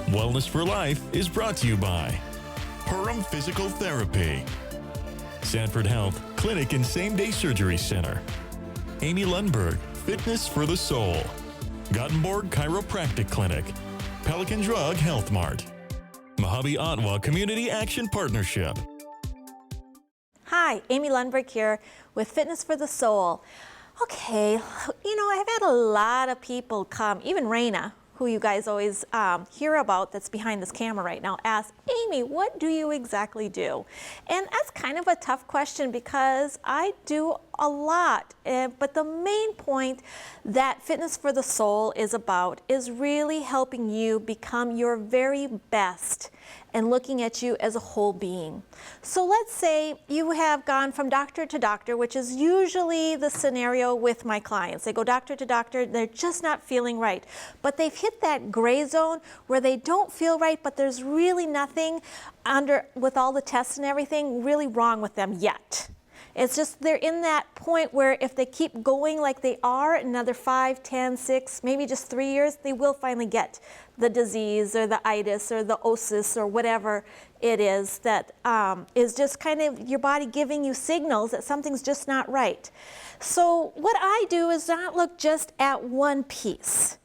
Wellness for Life is brought to you by Perham Physical Therapy, Sanford Health Clinic and Same Day Surgery Center, Amy Lundberg, Fitness for the Soul, Gothenburg Chiropractic Clinic, Pelican Drug Health Mart, Mojave Ottawa Community Action Partnership. Hi, Amy Lundberg here with Fitness for the Soul. Okay, I've had a lot of people come, even Raina, who you guys always hear about that's behind this camera right now, ask, Amy, what do you exactly do? And that's kind of a tough question because I do a lot, but the main point that Fitness for the Soul is about is really helping you become your very best and looking at you as a whole being. So let's say you have gone from doctor to doctor, which is usually the scenario with my clients. They go doctor to doctor, they're just not feeling right. But they've hit that gray zone where they don't feel right, but there's really nothing with all the tests and everything, really wrong with them yet. It's just they're in that point where if they keep going like they are, another 5, 10, 6, maybe just 3 years, they will finally get the disease or the itis or the osis or whatever it is that is just kind of your body giving you signals that something's just not right. So what I do is not look just at one piece,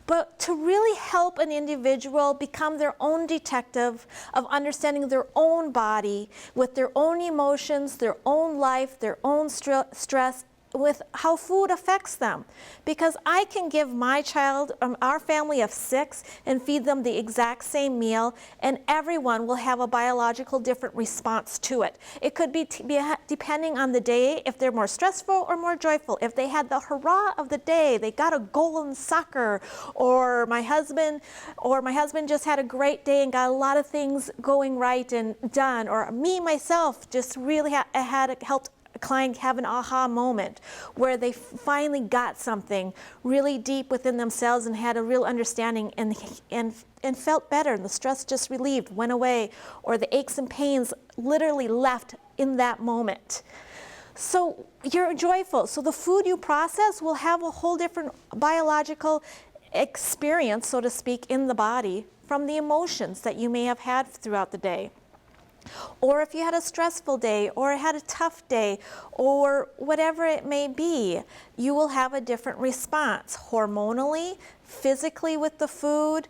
but to really help an individual become their own detective of understanding their own body with their own emotions, their own life, their own stress, with how food affects them. Because I can give my child, our family of 6, and feed them the exact same meal, and everyone will have a biological different response to it. It could be depending on the day, if they're more stressful or more joyful. If they had the hurrah of the day, they got a goal in soccer, or my husband just had a great day and got a lot of things going right and done, or me, myself, just really helped a client have an aha moment where they finally got something really deep within themselves and had a real understanding and felt better, and the stress just relieved, went away, or the aches and pains literally left in that moment. So you're joyful. So the food you process will have a whole different biological experience, so to speak, in the body from the emotions that you may have had throughout the day. Or if you had a stressful day or had a tough day or whatever it may be, you will have a different response. Hormonally, physically with the food,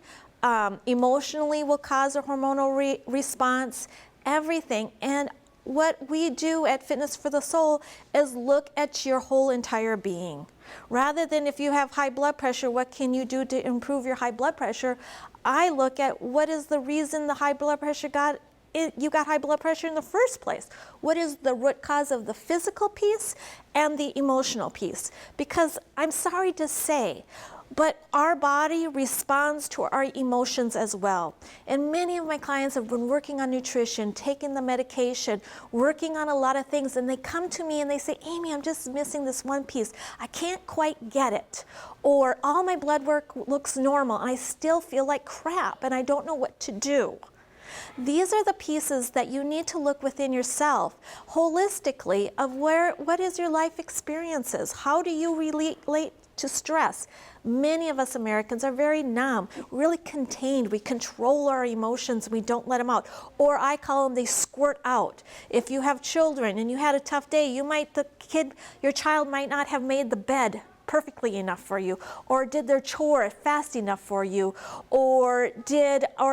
emotionally will cause a hormonal response, everything. And what we do at Fitness for the Soul is look at your whole entire being. Rather than if you have high blood pressure, what can you do to improve your high blood pressure? I look at what is the reason the high blood pressure you got high blood pressure in the first place. What is the root cause of the physical piece and the emotional piece? Because I'm sorry to say, but our body responds to our emotions as well. And many of my clients have been working on nutrition, taking the medication, working on a lot of things, and they come to me and they say, Amy, I'm just missing this one piece. I can't quite get it. Or all my blood work looks normal and I still feel like crap and I don't know what to do. These are the pieces that you need to look within yourself holistically of what is your life experiences? How do you relate to stress? Many of us Americans are very numb, really contained. We control our emotions, we don't let them out. Or I call them, they squirt out. If you have children and you had a tough day, your child might not have made the bed perfectly enough for you, or did their chore fast enough for you, or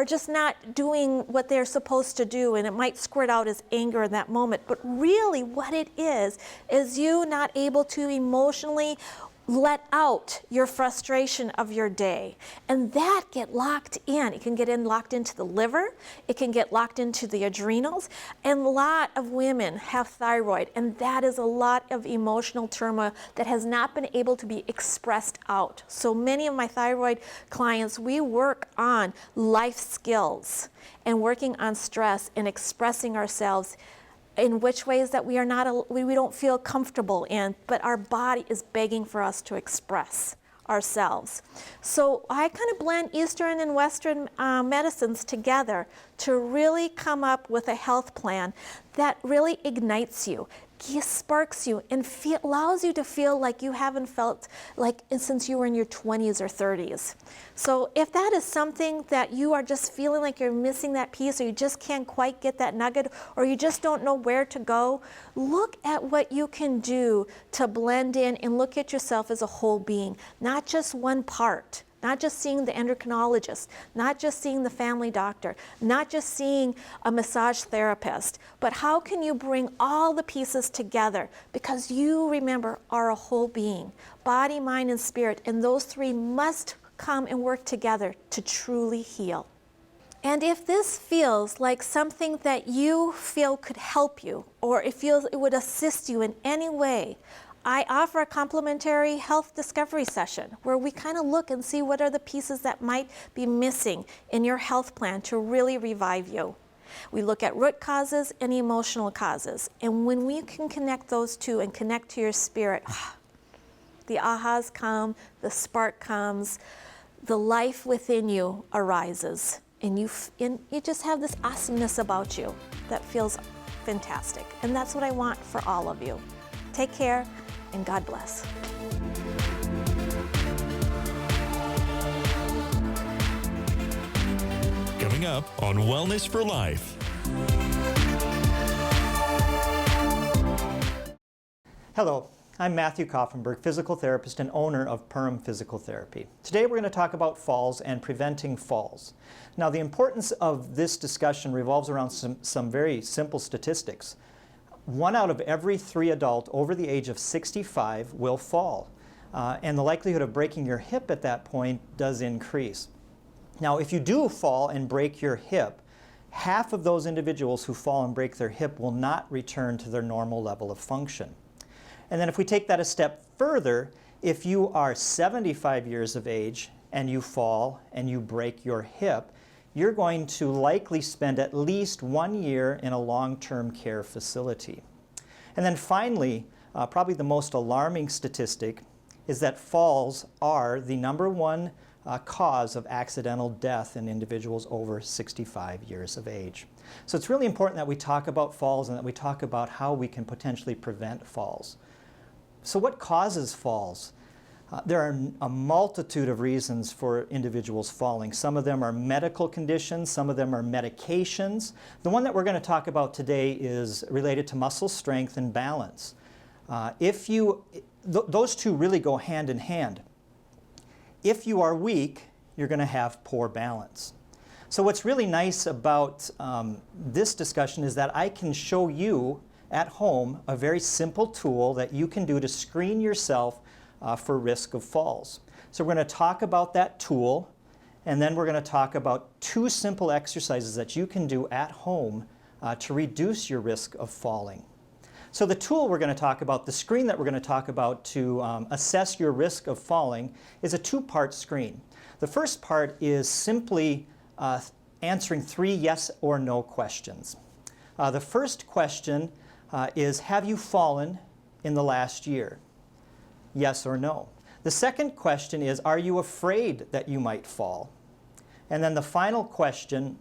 just not doing what they're supposed to do, and it might squirt out as anger in that moment. But really what it is you not able to emotionally let out your frustration of your day, and that get locked in. It can get locked into the liver, it can get locked into the adrenals, and a lot of women have thyroid, and that is a lot of emotional turmoil that has not been able to be expressed out. So many of my thyroid clients, we work on life skills and working on stress and expressing ourselves in which ways that we don't feel comfortable in, but our body is begging for us to express ourselves. So I kind of blend Eastern and Western medicines together to really come up with a health plan that really ignites you, sparks you and allows you to feel like you haven't felt like since you were in your 20s or 30s. So if that is something that you are just feeling like you're missing that piece, or you just can't quite get that nugget, or you just don't know where to go, look at what you can do to blend in and look at yourself as a whole being, not just one part. Not just seeing the endocrinologist, not just seeing the family doctor, not just seeing a massage therapist, but how can you bring all the pieces together? Because you, remember, are a whole being, body, mind, and spirit, and those three must come and work together to truly heal. And if this feels like something that you feel could help you, or it feels it would assist you in any way, I offer a complimentary health discovery session where we kind of look and see what are the pieces that might be missing in your health plan to really revive you. We look at root causes and emotional causes. And when we can connect those two and connect to your spirit, the ahas come, the spark comes, the life within you arises. And you just have this awesomeness about you that feels fantastic. And that's what I want for all of you. Take care. And God bless. Coming up on Wellness for Life. Hello, I'm Matthew Koffenberg, physical therapist and owner of Purim Physical Therapy. Today we're going to talk about falls and preventing falls. Now, the importance of this discussion revolves around some very simple statistics. 1 out of every 3 adults over the age of 65 will fall. And the likelihood of breaking your hip at that point does increase. Now, if you do fall and break your hip, half of those individuals who fall and break their hip will not return to their normal level of function. And then if we take that a step further, if you are 75 years of age and you fall and you break your hip, you're going to likely spend at least 1 year in a long-term care facility. And then finally, probably the most alarming statistic is that falls are the #1 cause of accidental death in individuals over 65 years of age. So it's really important that we talk about falls and that we talk about how we can potentially prevent falls. So what causes falls? There are a multitude of reasons for individuals falling. Some of them are medical conditions, some of them are medications. The one that we're going to talk about today is related to muscle strength and balance. Those two really go hand in hand. If you are weak, you're going to have poor balance. So what's really nice about this discussion is that I can show you at home a very simple tool that you can do to screen yourself for risk of falls. So we're going to talk about that tool, and then we're going to talk about 2 simple exercises that you can do at home to reduce your risk of falling. So the tool we're going to talk about, the screen that we're going to talk about to assess your risk of falling, is a 2-part screen. The first part is simply answering 3 yes or no questions. The first question is, have you fallen in the last year? Yes or no. The second question is, are you afraid that you might fall? And then the final question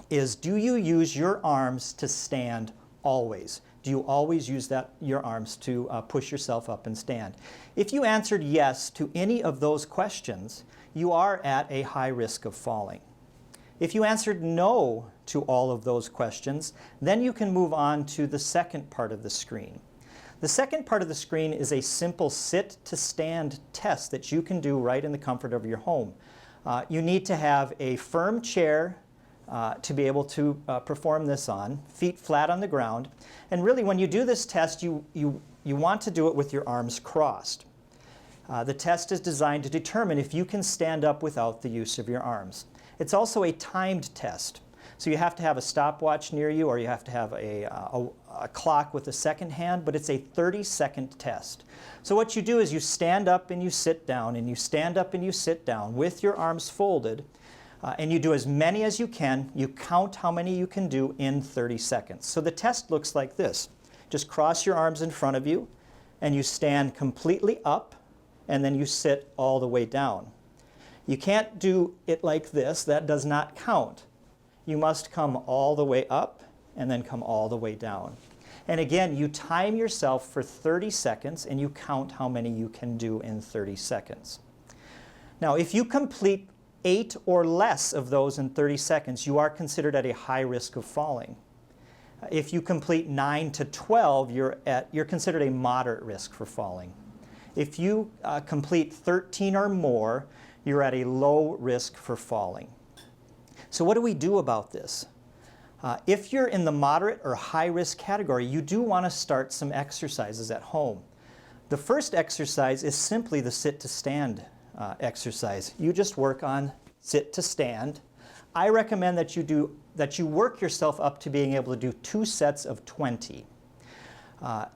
is, do you use your arms to stand always? Do you always use your arms to push yourself up and stand? If you answered yes to any of those questions, you are at a high risk of falling. If you answered no to all of those questions, then you can move on to the second part of the screen. The second part of the screen is a simple sit-to-stand test that you can do right in the comfort of your home. You need to have a firm chair to be able to perform this on, feet flat on the ground. And really, when you do this test, you want to do it with your arms crossed. The test is designed to determine if you can stand up without the use of your arms. It's also a timed test. So you have to have a stopwatch near you, or you have to have a clock with a second hand, but it's a 30-second test. So what you do is you stand up and you sit down, and you stand up and you sit down with your arms folded, and you do as many as you can. You count how many you can do in 30 seconds. So the test looks like this. Just cross your arms in front of you, and you stand completely up, and then you sit all the way down. You can't do it like this. That does not count. You must come all the way up and then come all the way down. And again, you time yourself for 30 seconds and you count how many you can do in 30 seconds. Now, if you complete 8 or less of those in 30 seconds, you are considered at a high risk of falling. If you complete 9 to 12, you're considered a moderate risk for falling. If you complete 13 or more, you're at a low risk for falling. So what do we do about this? If you're in the moderate or high risk category, you do want to start some exercises at home. The first exercise is simply the sit to stand exercise. You just work on sit to stand. I recommend that you work yourself up to being able to do 2 sets of 20.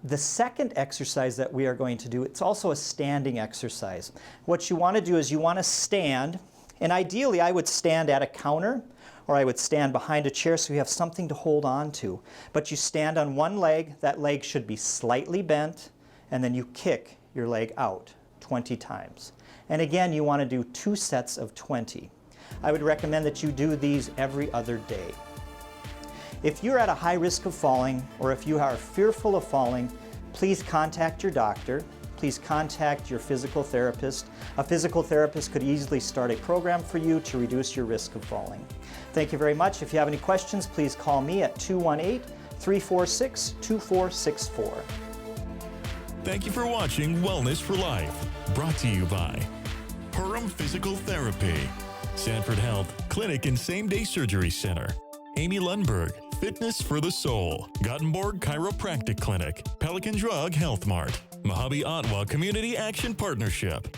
The second exercise that we are going to do, it's also a standing exercise. What you want to do is you want to stand, and ideally I would stand at a counter or I would stand behind a chair so you have something to hold on to. But you stand on one leg, that leg should be slightly bent, and then you kick your leg out 20 times. And again, you want to do 2 sets of 20. I would recommend that you do these every other day. If you're at a high risk of falling, or if you are fearful of falling, please contact your doctor. Please contact your physical therapist. A physical therapist could easily start a program for you to reduce your risk of falling. Thank you very much. If you have any questions, please call me at 218-346-2464. Thank you for watching Wellness for Life, brought to you by Perham Physical Therapy, Sanford Health Clinic and Same Day Surgery Center, Amy Lundberg, Fitness for the Soul, Gothenburg Chiropractic Clinic, Pelican Drug Health Mart, Mojave Ottawa Community Action Partnership,